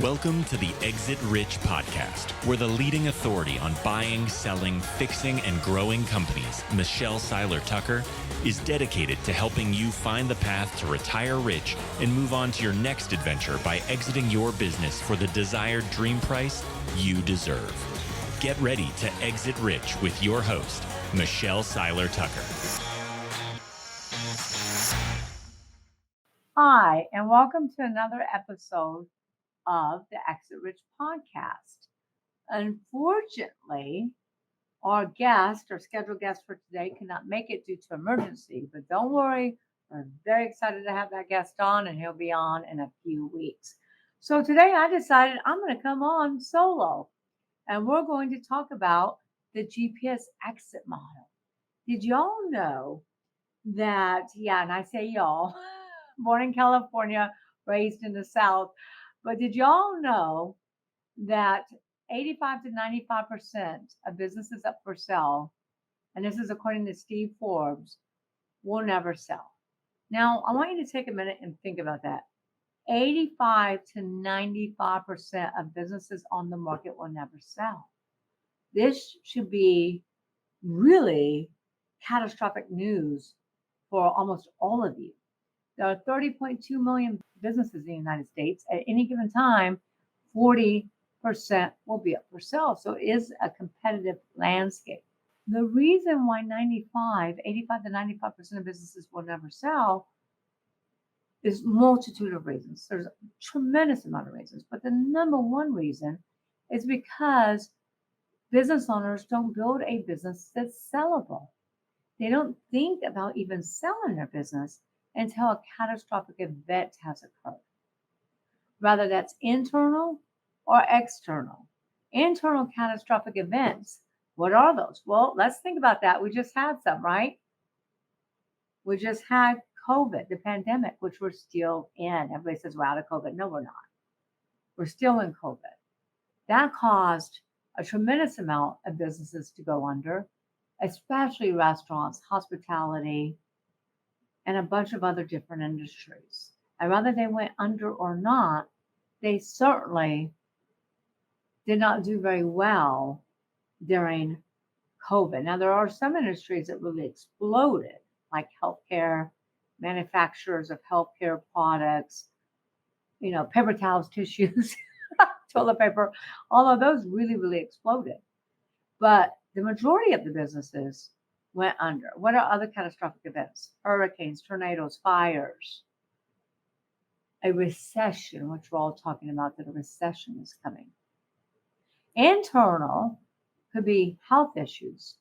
Welcome to the Exit Rich podcast, where the leading authority on buying, selling, fixing, and growing companies, Michelle Seiler Tucker, is dedicated to helping you find the path to retire rich and move on to your next adventure by exiting your business for the desired dream price you deserve. Get ready to exit rich with your host, Michelle Seiler Tucker. Hi, and welcome to another episode of the Exit Rich podcast. Unfortunately, our scheduled guest for today cannot make it due to emergency, but don't worry, we're very excited to have that guest on, and he'll be on in a few weeks. So today I decided I'm going to come on solo, and we're going to talk about the GPS exit model. Did y'all know that, and I say y'all, born in California, raised in the South, but did y'all know that 85 to 95% of businesses up for sale, and this is according to Steve Forbes, will never sell? Now, I want you to take a minute and think about that. 85 to 95% of businesses on the market will never sell. This should be really catastrophic news for almost all of you. There are 30.2 million businesses in the United States. At any given time, 40% will be up for sale. So it is a competitive landscape. The reason why 85 to 95% of businesses will never sell is multitude of reasons. There's a tremendous amount of reasons. But the number one reason is because business owners don't build a business that's sellable. They don't think about even selling their business until a catastrophic event has occurred. Whether that's internal or external. Internal catastrophic events, what are those? Well, let's think about that. We just had some, right? We just had COVID, the pandemic, which we're still in. Everybody says we're out of COVID. No, we're not. We're still in COVID. That caused a tremendous amount of businesses to go under, especially restaurants, hospitality, and a bunch of other different industries. And whether they went under or not, they certainly did not do very well during COVID. Now, there are some industries that really exploded, like healthcare, manufacturers of healthcare products, paper towels, tissues, toilet paper, all of those really, really exploded. But the majority of the businesses went under. What are other catastrophic events? Hurricanes, tornadoes, fires, a recession, which we're all talking about, that a recession is coming. Internal could be health issues,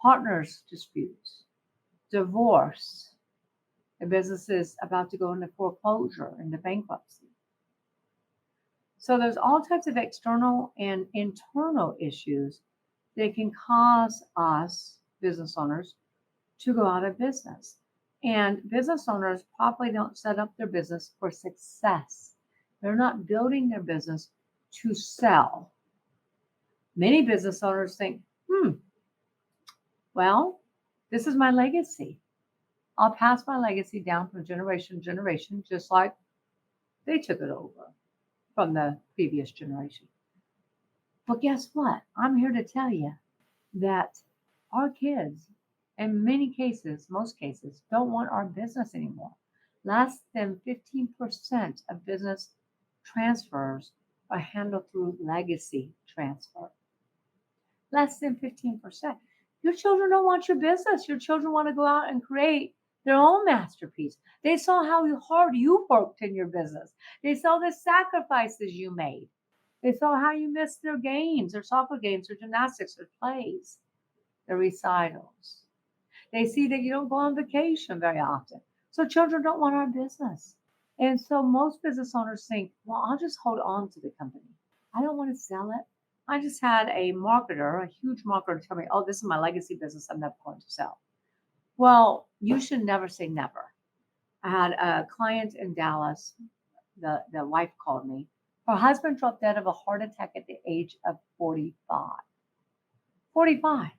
partners disputes, divorce. A business is about to go into foreclosure, into bankruptcy. So there's all types of external and internal issues that can cause us, business owners, to go out of business. And business owners probably don't set up their business for success. They're not building their business to sell. Many business owners think, well, this is my legacy. I'll pass my legacy down from generation to generation, just like they took it over from the previous generation. But guess what? I'm here to tell you that our kids, in many cases, most cases, don't want our business anymore. Less than 15% of business transfers are handled through legacy transfer. Less than 15%. Your children don't want your business. Your children want to go out and create their own masterpiece. They saw how hard you worked in your business. They saw the sacrifices you made. They saw how you missed their games, their soccer games, their gymnastics, their plays, their recitals. They see that you don't go on vacation very often. So children don't want our business. And so most business owners think, well, I'll just hold on to the company. I don't want to sell it. I just had a marketer, a huge marketer, tell me, oh, this is my legacy business. I'm never going to sell. Well, you should never say never. I had a client in Dallas. The wife called me. Her husband dropped dead of a heart attack at the age of 45. 45.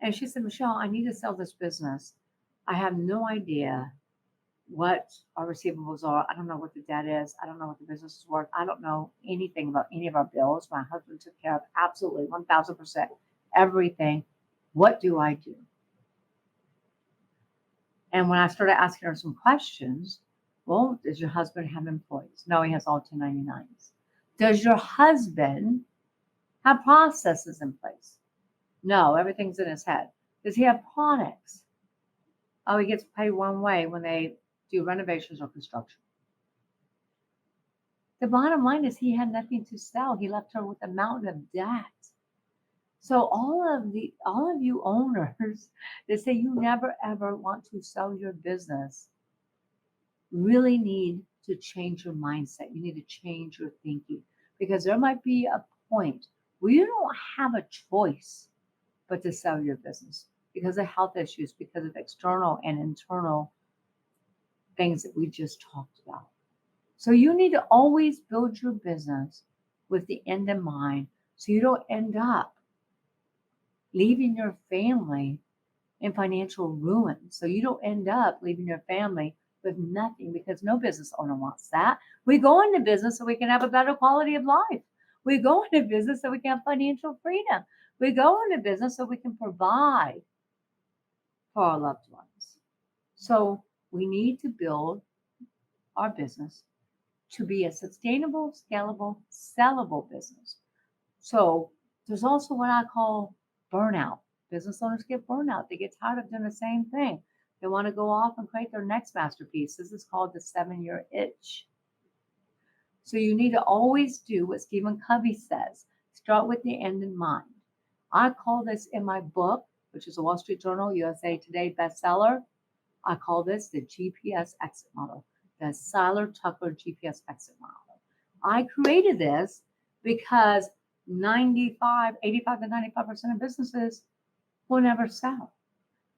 And she said, Michelle, I need to sell this business. I have no idea what our receivables are. I don't know what the debt is. I don't know what the business is worth. I don't know anything about any of our bills. My husband took care of absolutely 1000% everything. What do I do? And when I started asking her some questions, well, does your husband have employees? No, he has all 1099s. Does your husband have processes in place? No, everything's in his head. Does he have products? Oh, he gets paid one way when they do renovations or construction. The bottom line is he had nothing to sell. He left her with a mountain of debt. So all of you owners that say you never ever want to sell your business really need to change your mindset. You need to change your thinking because there might be a point where you don't have a choice but to sell your business because of health issues, because of external and internal things that we just talked about. So you need to always build your business with the end in mind so you don't end up leaving your family in financial ruin. So you don't end up leaving your family with nothing because no business owner wants that. We go into business so we can have a better quality of life. We go into business so we can have financial freedom. We go into business so we can provide for our loved ones. So we need to build our business to be a sustainable, scalable, sellable business. So there's also what I call burnout. Business owners get burnout. They get tired of doing the same thing. They want to go off and create their next masterpiece. This is called the 7-year itch. So you need to always do what Stephen Covey says. Start with the end in mind. I call this in my book, which is a Wall Street Journal, USA Today bestseller. I call this the GPS exit model, the Seiler Tucker GPS exit model. I created this because 85 to 95% of businesses will never sell.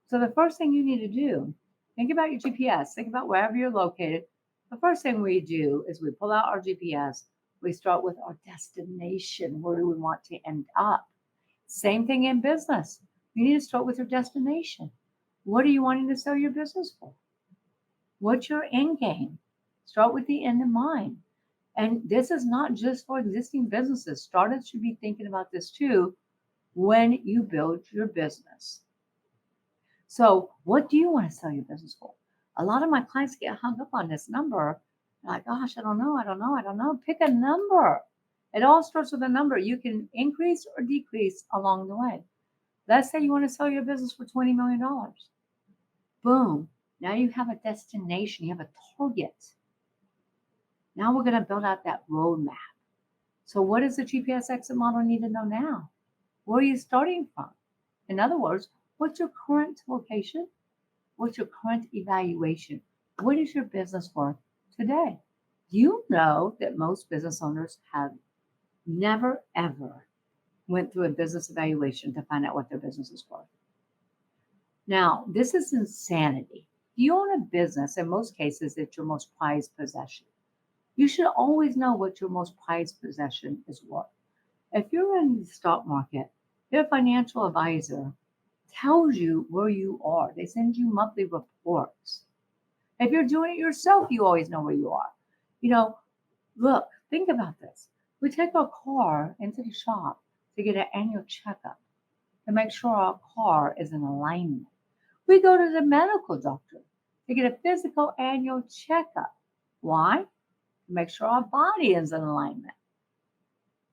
So the first thing you need to do, think about your GPS, think about wherever you're located. The first thing we do is we pull out our GPS. We start with our destination. Where do we want to end up? Same thing in business. You need to start with your destination. What are you wanting to sell your business for? What's your end game? Start with the end in mind. And this is not just for existing businesses. Startups should be thinking about this too when you build your business. So what do you want to sell your business for? A lot of my clients get hung up on this number. They're like, gosh, I don't know. Pick a number. It all starts with a number. You can increase or decrease along the way. Let's say you want to sell your business for $20 million. Boom. Now you have a destination. You have a target. Now we're going to build out that roadmap. So what does the GPS exit model need to know now? Where are you starting from? In other words, what's your current location? What's your current evaluation? What is your business worth today? You know that most business owners have never, ever went through a business evaluation to find out what their business is worth. Now, this is insanity. If you own a business, in most cases, it's your most prized possession. You should always know what your most prized possession is worth. If you're in the stock market, your financial advisor tells you where you are. They send you monthly reports. If you're doing it yourself, you always know where you are. Look, think about this. We take our car into the shop to get an annual checkup to make sure our car is in alignment. We go to the medical doctor to get a physical annual checkup. Why? To make sure our body is in alignment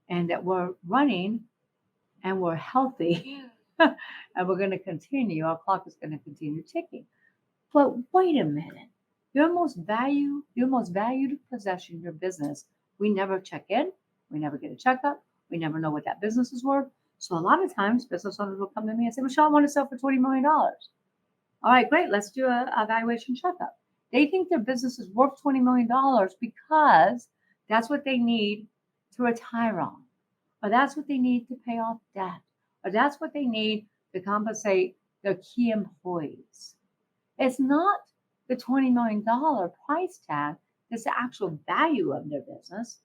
and that we're running and we're healthy and we're going to continue. Our clock is going to continue ticking. But wait a minute. Your most valued possession, your business, we never check in. We never get a checkup. We never know what that business is worth. So a lot of times business owners will come to me and say, Michelle, I want to sell for $20 million. All right, great. Let's do an evaluation checkup. They think their business is worth $20 million because that's what they need to retire on, or that's what they need to pay off debt, or that's what they need to compensate their key employees. It's not the $20 million price tag that's the actual value of their business.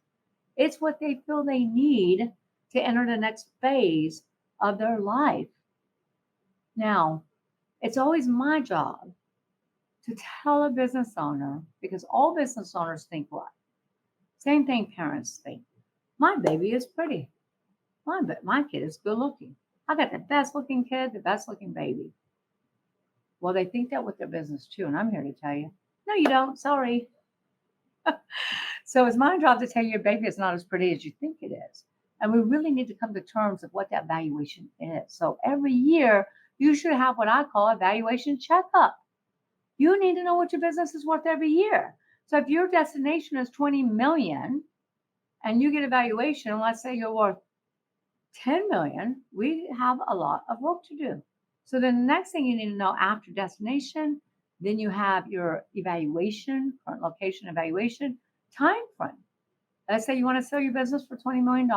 It's what they feel they need to enter the next phase of their life. Now, it's always my job to tell a business owner, because all business owners think what? Same thing parents think. My baby is pretty. My kid is good looking. I got the best looking kid, the best looking baby. Well, they think that with their business too. And I'm here to tell you, no, you don't. Sorry. So it's my job to tell you your baby is not as pretty as you think it is. And we really need to come to terms of what that valuation is. So every year, you should have what I call a valuation checkup. You need to know what your business is worth every year. So if your destination is 20 million and you get a valuation, and let's say you're worth 10 million, we have a lot of work to do. So then the next thing you need to know after destination, then you have your evaluation, current location evaluation, time frame. Let's say you want to sell your business for $20 million.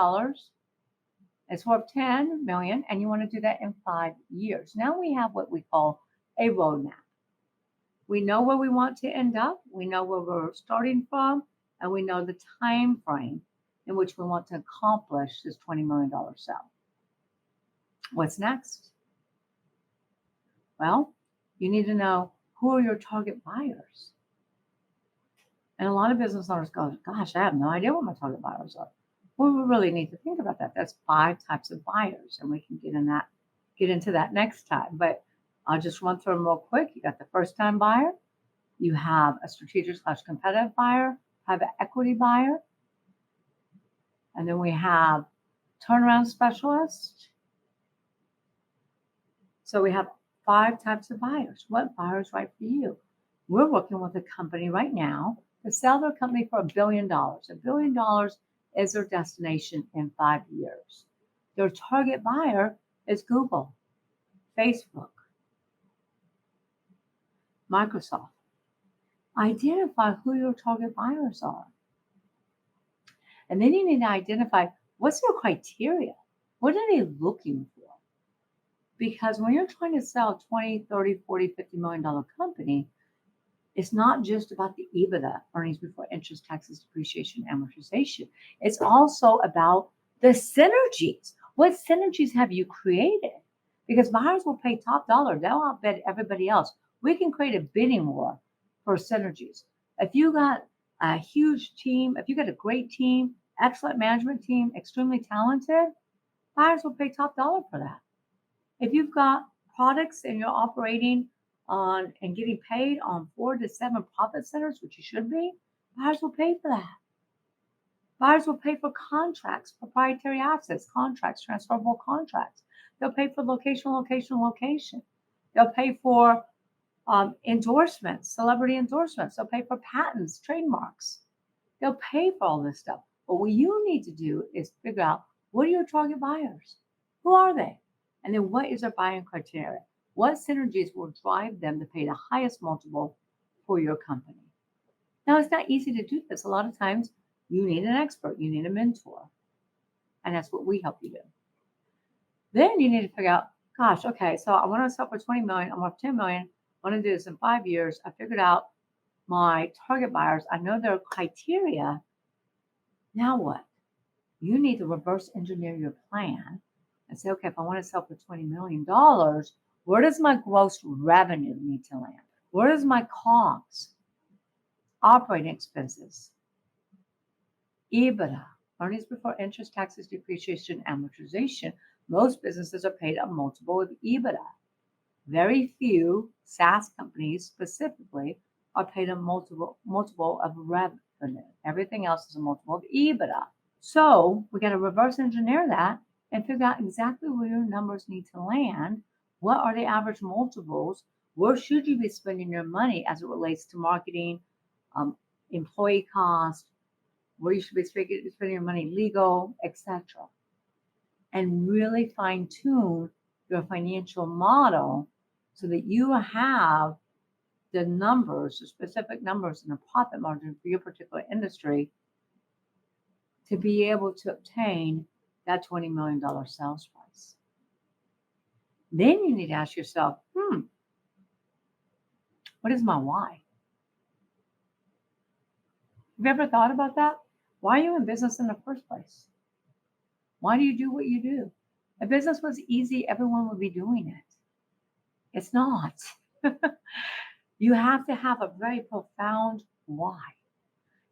It's worth 10 million, and you want to do that in 5 years. Now we have what we call a roadmap. We know where we want to end up. We know where we're starting from, and we know the time frame in which we want to accomplish this $20 million sale. What's next? Well, you need to know who are your target buyers. And a lot of business owners go, gosh, I have no idea what my target buyers are. Well, we really need to think about that. That's 5 types of buyers, and we can get into that next time. But I'll just run through them real quick. You got the first-time buyer. You have a strategic/competitive buyer, private equity buyer. And then we have turnaround specialists. So we have 5 types of buyers. What buyer is right for you? We're working with a company right now to sell their company for $1 billion. $1 billion is their destination in 5 years. Their target buyer is Google, Facebook, Microsoft. Identify who your target buyers are. And then you need to identify what's their criteria. What are they looking for? Because when you're trying to sell a 20, 30, 40, $50 million company, it's not just about the EBITDA, earnings before interest, taxes, depreciation, amortization. It's also about the synergies. What synergies have you created? Because buyers will pay top dollar. They'll outbid everybody else. We can create a bidding war for synergies. If you got a huge team, if you got a great team, excellent management team, extremely talented, buyers will pay top dollar for that. If you've got products and you're operating on and getting paid on 4 to 7 profit centers, which you should be, buyers will pay for that. Buyers will pay for contracts, proprietary assets, contracts, transferable contracts. They'll pay for location. They'll pay for endorsements, celebrity endorsements. They'll pay for patents, trademarks. They'll pay for all this stuff. But what you need to do is figure out, what are your target buyers? Who are they? And then what is their buying criteria? What synergies will drive them to pay the highest multiple for your company? Now, it's not easy to do this. A lot of times you need an expert, you need a mentor. And that's what we help you do. Then you need to figure out, gosh, okay, so I want to sell for 20 million, I'm worth 10 million, I want to do this in 5 years. I figured out my target buyers, I know their criteria. Now what? You need to reverse engineer your plan and say, okay, if I want to sell for $20 million, where does my gross revenue need to land? Where does my COGS, operating expenses, EBITDA, earnings before interest, taxes, depreciation, amortization? Most businesses are paid a multiple of EBITDA. Very few SaaS companies specifically are paid a multiple of revenue. Everything else is a multiple of EBITDA. So we got to reverse engineer that and figure out exactly where your numbers need to land. What are the average multiples? Where should you be spending your money as it relates to marketing, employee cost, where you should be spending your money, legal, etc. And really fine tune your financial model so that you have the numbers, the specific numbers and the profit margin for your particular industry to be able to obtain that $20 million sales price. Then you need to ask yourself, what is my why? Have you ever thought about that? Why are you in business in the first place? Why do you do what you do? If business was easy, everyone would be doing it. It's not. You have to have a very profound why.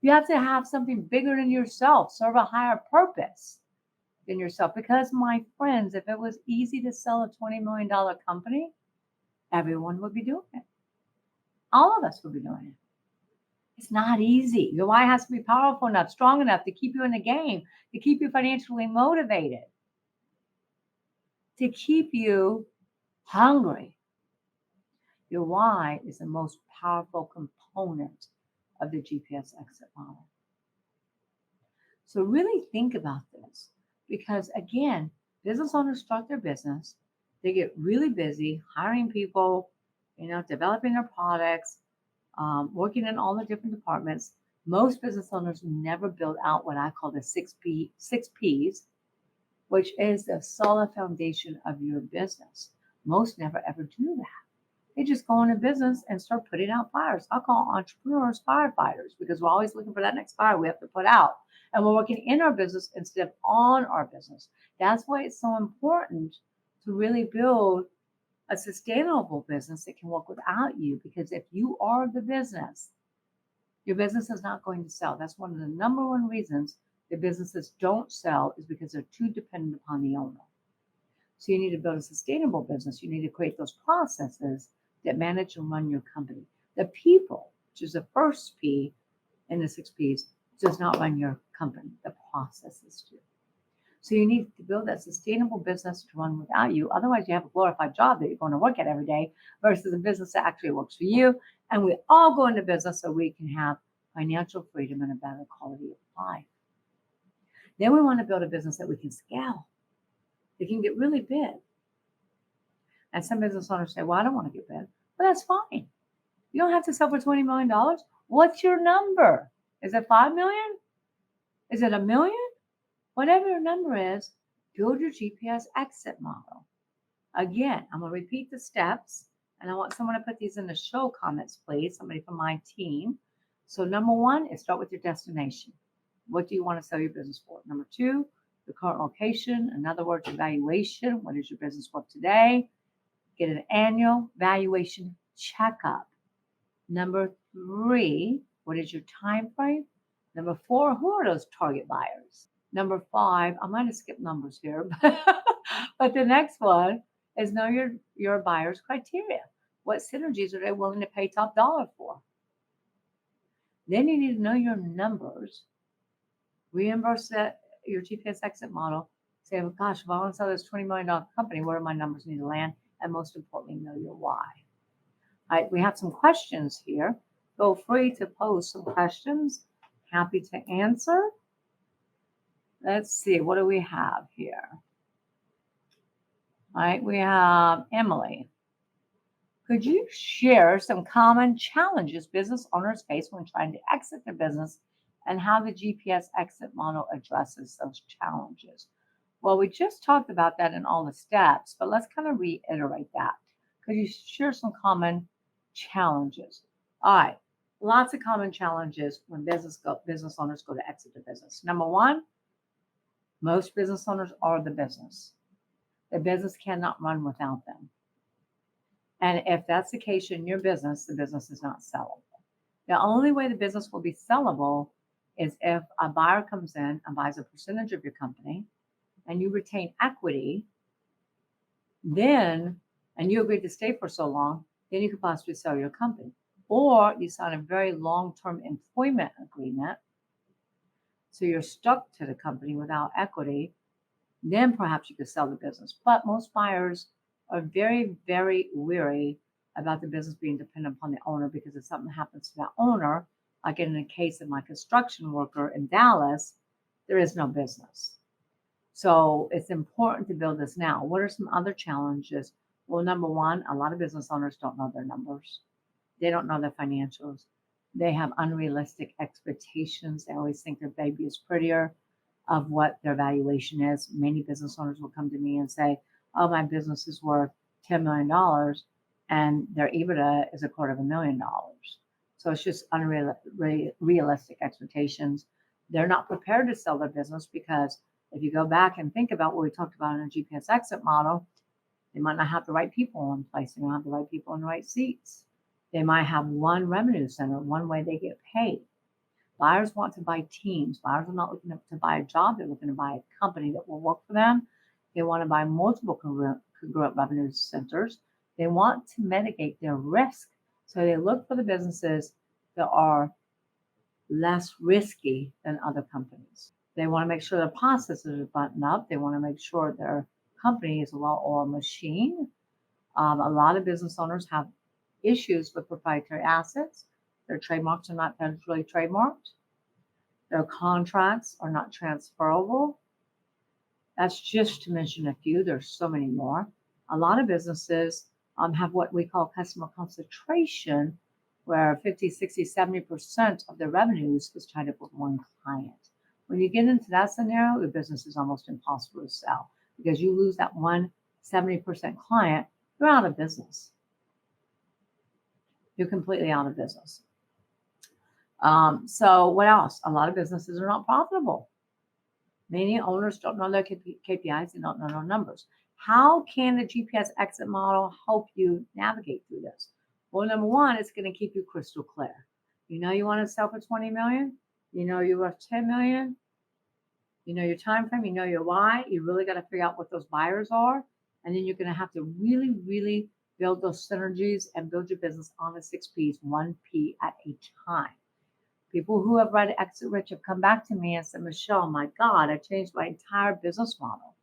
You have to have something bigger than yourself, serve a higher purpose than yourself. Because, my friends, if it was easy to sell a $20 million company, everyone would be doing it. All of us would be doing it. It's not easy. Your why has to be powerful enough, strong enough to keep you in the game, to keep you financially motivated, to keep you hungry. Your why is the most powerful component of the GPS exit model. So really think about this because, again, business owners start their business. They get really busy hiring people, developing their products, working in all the different departments. Most business owners never build out what I call the six Ps, which is the solid foundation of your business. Most never ever do that. They just go into business and start putting out fires. I call entrepreneurs firefighters because we're always looking for that next fire we have to put out. And we're working in our business instead of on our business. That's why it's so important to really build a sustainable business that can work without you. Because if you are the business, your business is not going to sell. That's one of the number one reasons that businesses don't sell is because they're too dependent upon the owner. So you need to build a sustainable business. You need to create those processes that manage and run your company. The people, which is the first P in the six Ps, does not run your company. The processes do. So you need to build that sustainable business to run without you. Otherwise, you have a glorified job that you're going to work at every day versus a business that actually works for you. And we all go into business so we can have financial freedom and a better quality of life. Then we want to build a business that we can scale. It can get really big. And some business owners say, well, I don't want to get big. Well, that's fine. You don't have to sell for $20 million. What's your number? Is it 5 million? Is it $1 million? Whatever your number is, build your GPS exit model. Again, I'm going to repeat the steps, and I want someone to put these in the show comments, please, somebody from my team. So number one is start with your destination. What do you want to sell your business for? Number two, the current location. In other words, evaluation. What is your business worth today? Get an annual valuation checkup. Number three, what is your time frame? Number four, who are those target buyers? Number five, I might have skipped numbers here, but the next one is know your buyer's criteria. What synergies are they willing to pay top dollar for? Then you need to know your numbers. Reimburse your GPS exit model. Say, oh, gosh, if I want to sell this $20 million company, where do my numbers need to land? And most importantly, know your why. All right, we have some questions here. Feel free to post some questions. Happy to answer. Let's see, what do we have here? All right, we have Emily. Could you share some common challenges business owners face when trying to exit their business and how the GPS exit model addresses those challenges? Well, we just talked about that in all the steps, but let's kind of reiterate that. Could you share some common challenges? All right, lots of common challenges when business owners go to exit their business. Number one, most business owners are the business. The business cannot run without them. And if that's the case in your business, the business is not sellable. The only way the business will be sellable is if a buyer comes in and buys a percentage of your company and you retain equity, then, and you agreed to stay for so long, then you could possibly sell your company. Or you sign a very long-term employment agreement, so you're stuck to the company without equity, then perhaps you could sell the business. But most buyers are very, very weary about the business being dependent upon the owner, because if something happens to that owner, like in the case of my construction worker in Dallas, there is no business. So it's important to build this now. What are some other challenges? Well, number one, a lot of business owners don't know their numbers. They don't know their financials. They have unrealistic expectations. They always think their baby is prettier of what their valuation is. Many business owners will come to me and say, oh, my business is worth $10 million and their EBITDA is $250,000. So it's just unrealistic expectations. They're not prepared to sell their business because if you go back and think about what we talked about in a GPS exit model, they might not have the right people in place. They don't have the right people in the right seats. They might have one revenue center, one way they get paid. Buyers want to buy teams. Buyers are not looking to buy a job. They're looking to buy a company that will work for them. They want to buy multiple congruent revenue centers. They want to mitigate their risk. So they look for the businesses that are less risky than other companies. They want to make sure their processes are buttoned up. They want to make sure their company is a well-oiled machine. A lot of business owners have issues with proprietary assets. Their trademarks are not federally trademarked. Their contracts are not transferable. That's just to mention a few. There's so many more. A lot of businesses have what we call customer concentration, where 50, 60, 70% of their revenues is tied up with one client. When you get into that scenario, the business is almost impossible to sell because you lose that 70% client, you're out of business. You're completely out of business. So what else? A lot of businesses are not profitable. Many owners don't know their KPIs and don't know their numbers. How can the GPS exit model help you navigate through this? Well, number one, it's going to keep you crystal clear. You know you want to sell for 20 million. You know you're worth 10 million. You know your time frame. You know your why. You really got to figure out what those buyers are. And then you're going to have to really, really build those synergies and build your business on the 6 Ps, 1P at a time. People who have read Exit Rich have come back to me and said, Michelle, my God, I changed my entire business model.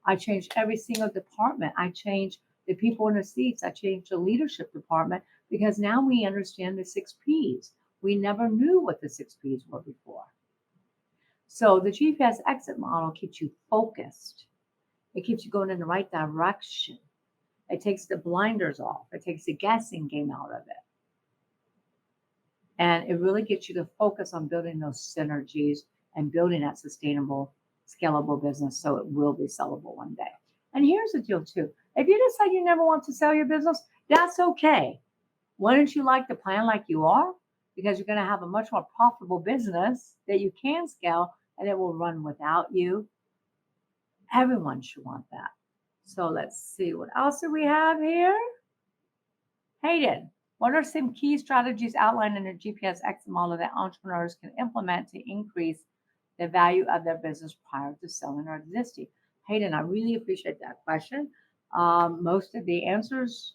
I changed every single department. I changed the people in the seats. I changed the leadership department because now we understand the 6 Ps. We never knew what the 6 Ps were before. So the GPS exit model keeps you focused. It keeps you going in the right direction. It takes the blinders off. It takes the guessing game out of it. And it really gets you to focus on building those synergies and building that sustainable, scalable business so it will be sellable one day. And here's the deal too. If you decide you never want to sell your business, that's okay. Wouldn't you like to plan like you are? Because you're going to have a much more profitable business that you can scale and it will run without you. Everyone should want that. So let's see, what else do we have here? Hayden, what are some key strategies outlined in the GPS exit model that entrepreneurs can implement to increase the value of their business prior to selling or existing? Hayden, I really appreciate that question. Most of the answers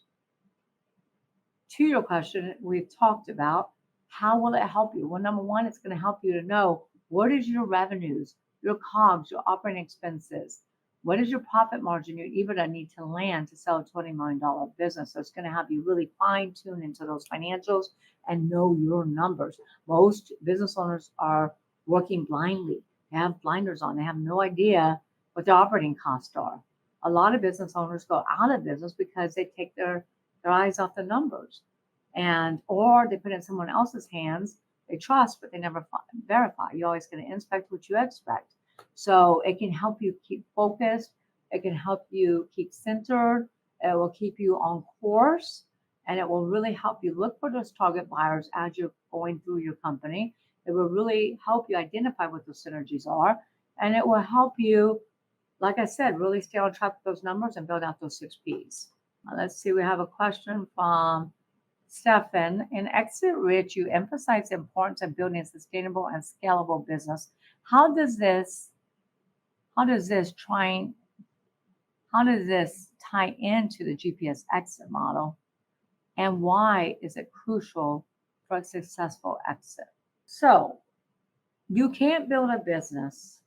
to your question we've talked about. How will it help you? Well, number one, it's going to help you to know what is your revenues, your COGS, your operating expenses. What is your profit margin, your EBITDA need to land to sell a $20 million business? So it's going to have you really fine tune into those financials and know your numbers. Most business owners are working blindly. They have blinders on. They have no idea what their operating costs are. A lot of business owners go out of business because they take their eyes off the numbers, or they put it in someone else's hands. They trust, but they never verify. You're always going to inspect what you expect. So it can help you keep focused. It can help you keep centered. It will keep you on course, and it will really help you look for those target buyers as you're going through your company. It will really help you identify what those synergies are, and it will help you, like I said, really stay on track with those numbers and build out those 6 Ps. Let's see, we have a question from Stefan. In Exit Rich, you emphasize the importance of building a sustainable and scalable business. How does this tie into the GPS exit model, and why is it crucial for a successful exit? So you can't build a business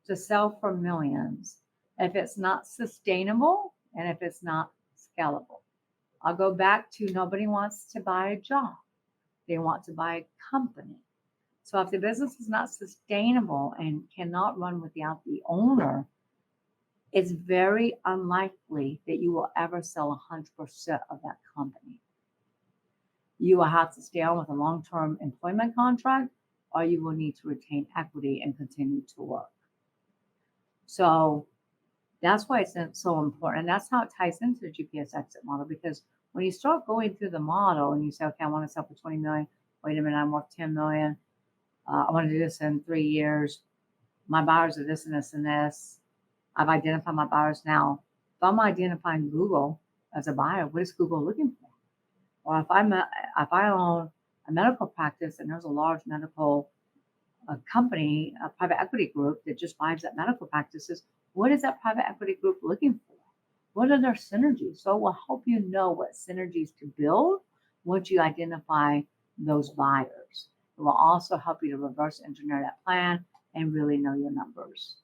to sell for millions if it's not sustainable and if it's not scalable. I'll go back to nobody wants to buy a job. They want to buy a company. So if the business is not sustainable and cannot run without the owner, it's very unlikely that you will ever sell 100% of that company. You will have to stay on with a long-term employment contract, or you will need to retain equity and continue to work. So that's why it's so important. And that's how it ties into the GPS exit model, because when you start going through the model and you say, okay, I want to sell for 20 million. Wait a minute, I'm worth 10 million. I want to do this in 3 years. My buyers are this and this and this. I've identified my buyers now. If I'm identifying Google as a buyer, what is Google looking for? Or if I own a medical practice and there's a large medical company, a private equity group that just buys up medical practices, what is that private equity group looking for? What are their synergies? So it will help you know what synergies to build once you identify those buyers. It will also help you to reverse engineer that plan and really know your numbers.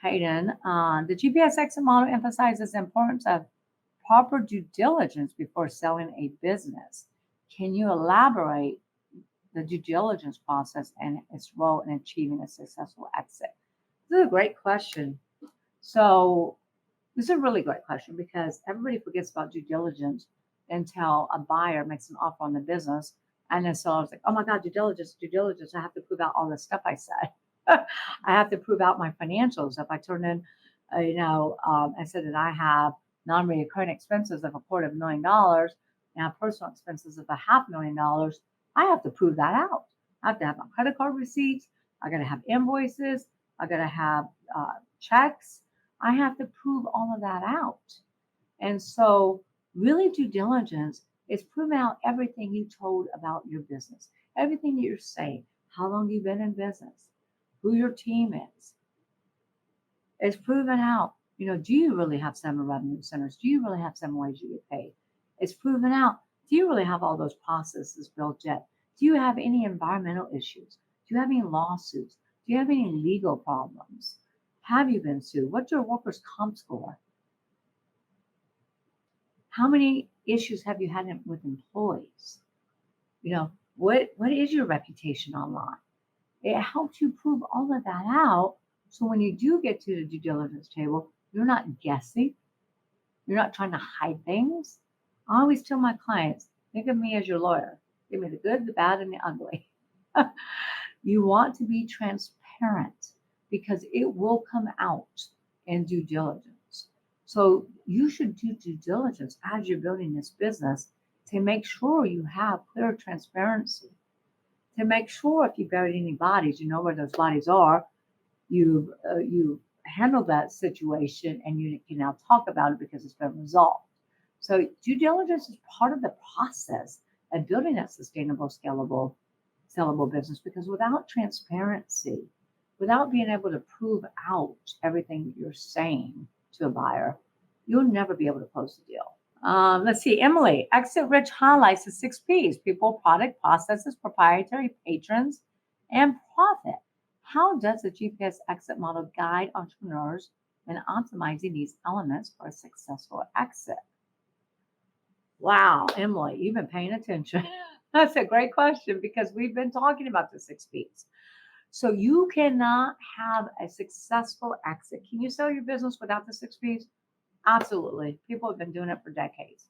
Hayden, the GPS exit model emphasizes the importance of proper due diligence before selling a business. Can you elaborate the due diligence process and its role in achieving a successful exit? This is a great question. So this is a really great question because everybody forgets about due diligence until a buyer makes an offer on the business and the seller's like, oh my God, due diligence. I have to prove out all the stuff I said. I have to prove out my financials. If I turn in, I said that I have non-recurring expenses of $250,000 and personal expenses of $500,000, I have to prove that out. I have to have my credit card receipts. I got to have invoices. I got to have checks. I have to prove all of that out. And so really due diligence is proving out everything you told about your business, everything that you're saying, how long you've been in business, who your team is. It's proven out, do you really have 7 revenue centers? Do you really have 7 ways you get paid? It's proven out, do you really have all those processes built yet? Do you have any environmental issues? Do you have any lawsuits? Do you have any legal problems? Have you been sued? What's your workers' comp score? How many issues have you had with employees? What is your reputation online? It helps you prove all of that out. So when you do get to the due diligence table, you're not guessing. You're not trying to hide things. I always tell my clients, think of me as your lawyer. Give me the good, the bad, and the ugly. You want to be transparent because it will come out in due diligence. So you should do due diligence as you're building this business to make sure you have clear transparency, to make sure if you buried any bodies, you know where those bodies are, you handle that situation and you can now talk about it because it's been resolved. So due diligence is part of the process of building that sustainable, scalable, sellable business, because without transparency, without being able to prove out everything that you're saying to a buyer, you'll never be able to close the deal. Let's see, Emily, Exit Rich highlights the 6 Ps: people, product, processes, proprietary, patrons, and profit. How does the GPS exit model guide entrepreneurs in optimizing these elements for a successful exit? Wow, Emily, you've been paying attention. That's a great question because we've been talking about the 6 Ps. So you cannot have a successful exit. Can you sell your business without the 6 Ps? Absolutely. People have been doing it for decades.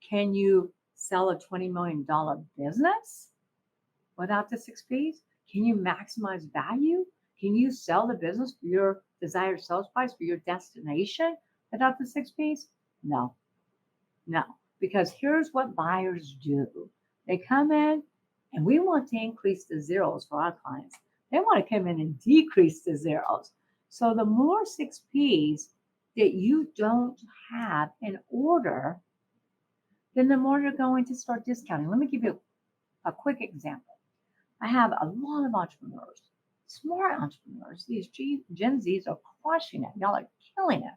Can you sell a $20 million business without the 6 Ps? Can you maximize value? Can you sell the business for your desired sales price for your destination without the 6 Ps? No, because here's what buyers do. They come in and we want to increase the zeros for our clients. They want to come in and decrease the zeros. So the more 6 Ps that you don't have in order, then the more you're going to start discounting. Let me give you a quick example. I have a lot of entrepreneurs, smart entrepreneurs. These Gen Zs are crushing it. Y'all are killing it.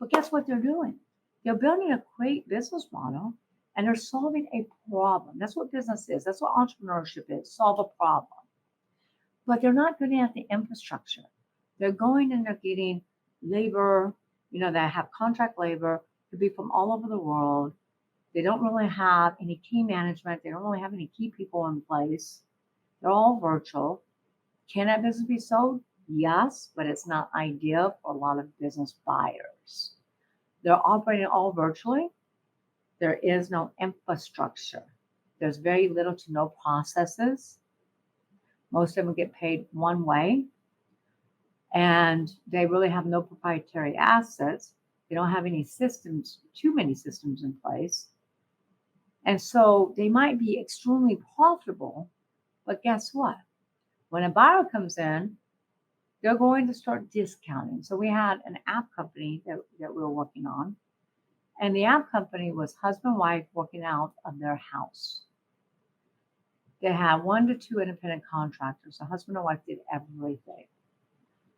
But guess what they're doing? They're building a great business model and they're solving a problem. That's what business is. That's what entrepreneurship is. Solve a problem. But they're not getting at the infrastructure. They're going and they're getting labor, they have contract labor, could be from all over the world. They don't really have any key management. They don't really have any key people in place. They're all virtual. Can that business be sold? Yes, but it's not ideal for a lot of business buyers. They're operating all virtually. There is no infrastructure. There's very little to no processes. Most of them get paid one way. And they really have no proprietary assets. They don't have any systems, too many systems in place. And so they might be extremely profitable, but guess what? When a buyer comes in, they're going to start discounting. So we had an app company that we were working on, And the app company was husband and wife working out of their house. They had 1 to 2 independent contractors. The husband and wife did everything.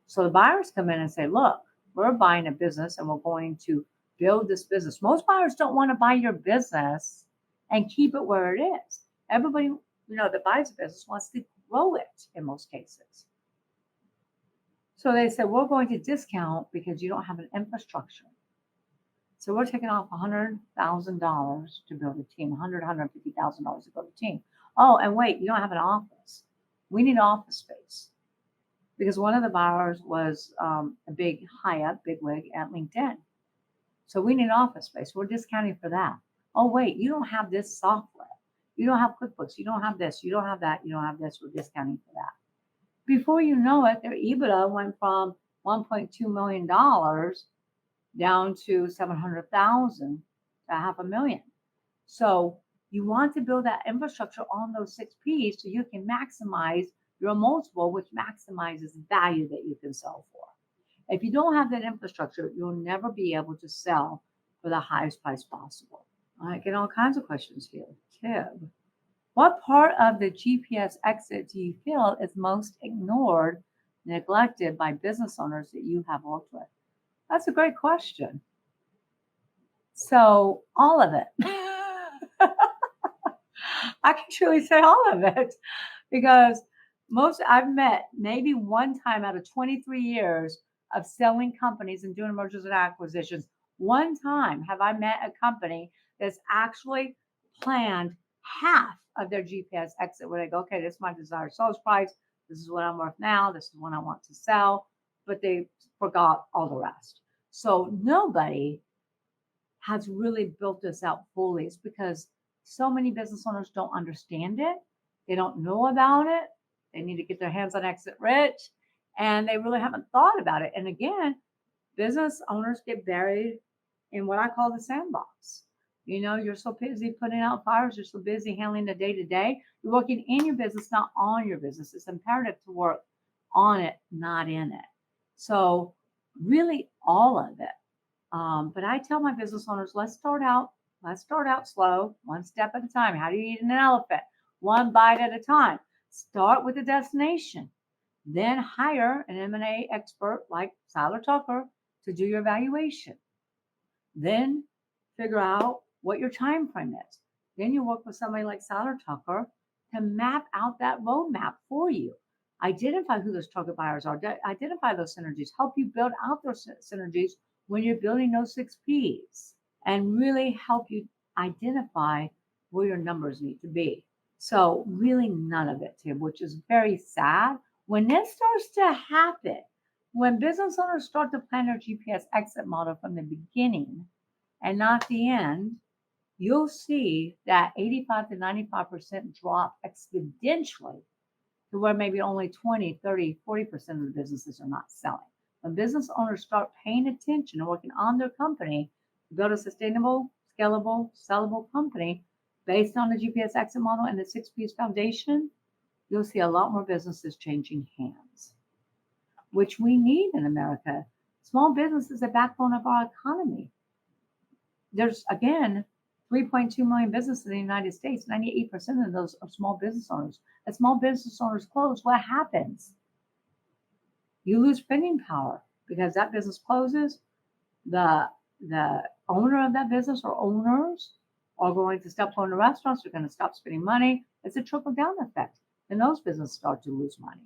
So the buyers come in and say, look, we're buying a business and we're going to build this business. Most buyers don't want to buy your business and keep it where it is. Everybody, that buys a business wants to grow it in most cases. So they said, we're going to discount because you don't have an infrastructure. So we're taking off $100,000 to build a team, $150,000 to build a team. Oh, and wait, you don't have an office. We need office space. Because one of the buyers was a big bigwig at LinkedIn. So we need office space. We're discounting for that. Oh, wait, you don't have this software. You don't have QuickBooks. You don't have this. You don't have that. You don't have this. We're discounting for that. Before you know it, their EBITDA went from $1.2 million down to $700,000 to $500,000. So you want to build that infrastructure on those 6 P's so you can maximize your multiple, which maximizes value that you can sell for. If you don't have that infrastructure, you'll never be able to sell for the highest price possible. I get all kinds of questions here. Tib, what part of the GPS exit do you feel is most ignored, neglected by business owners that you have worked with? That's a great question. So all of it. I can truly say all of it because I've met maybe one time out of 23 years of selling companies and doing mergers and acquisitions. One time have I met a company that's actually planned half of their GPS exit where they go, okay, this is my desired sales price. This is what I'm worth now. This is what I want to sell. But they forgot all the rest. So nobody has really built this out fully. It's because so many business owners don't understand it. They don't know about it. They need to get their hands on Exit Rich, and they really haven't thought about it. And again, business owners get buried in what I call the sandbox. You're so busy putting out fires. You're so busy handling the day-to-day. You're working in your business, not on your business. It's imperative to work on it, not in it. So really all of it. But I tell my business owners, let's start out slow, one step at a time. How do you eat an elephant? One bite at a time. Start with the destination. Then hire an M&A expert like Seiler Tucker to do your evaluation. Then figure out what your time frame is. Then you work with somebody like Seiler Tucker to map out that roadmap for you. Identify who those target buyers are. Identify those synergies. Help you build out those synergies when you're building those 6 P's. And really help you identify where your numbers need to be. So really none of it, Tim, which is very sad. When this starts to happen, when business owners start to plan their GPS exit model from the beginning and not the end, you'll see that 85 to 95% drop exponentially to where maybe only 20, 30, 40% of the businesses are not selling. When business owners start paying attention and working on their company to build a sustainable, scalable, sellable company based on the GPS exit model and the 6 P's foundation, you'll see a lot more businesses changing hands, which we need in America. Small business is the backbone of our economy. There's, again, 3.2 million businesses in the United States. 98% of those are small business owners. As small business owners close, what happens? You lose spending power because that business closes. The owner of that business or owners are going to stop going to restaurants. They're going to stop spending money. It's a trickle-down effect. And those businesses start to lose money.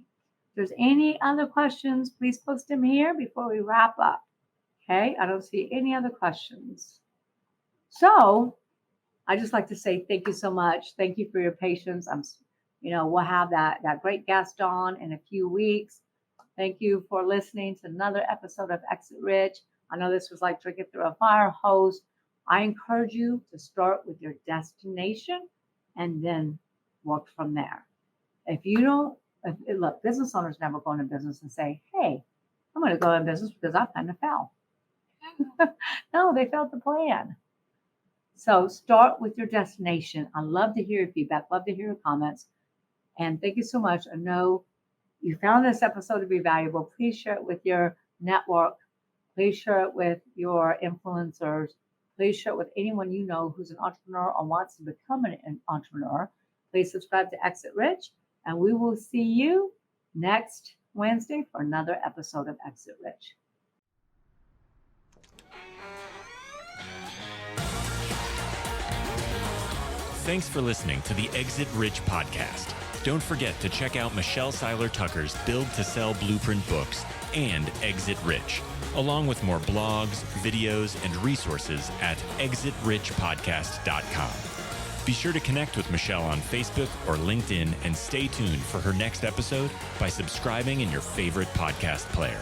If there's any other questions, please post them here before we wrap up. Okay, I don't see any other questions. So I just like to say thank you so much. Thank you for your patience. We'll have that great guest on in a few weeks. Thank you for listening to another episode of Exit Rich. I know this was like drinking through a fire hose. I encourage you to start with your destination and then work from there. Look, business owners never go into business and say, hey, I'm going to go in business because I kind of fell. No, they failed the plan. So start with your destination. I love to hear your feedback, love to hear your comments. And thank you so much. I know you found this episode to be valuable. Please share it with your network. Please share it with your influencers. Please share it with anyone you know who's an entrepreneur or wants to become an entrepreneur. Please subscribe to Exit Rich, and we will see you next Wednesday for another episode of Exit Rich. Thanks for listening to the Exit Rich podcast. Don't forget to check out Michelle Seiler Tucker's Build to Sell Blueprint books and Exit Rich, along with more blogs, videos, and resources at exitrichpodcast.com. Be sure to connect with Michelle on Facebook or LinkedIn and stay tuned for her next episode by subscribing in your favorite podcast player.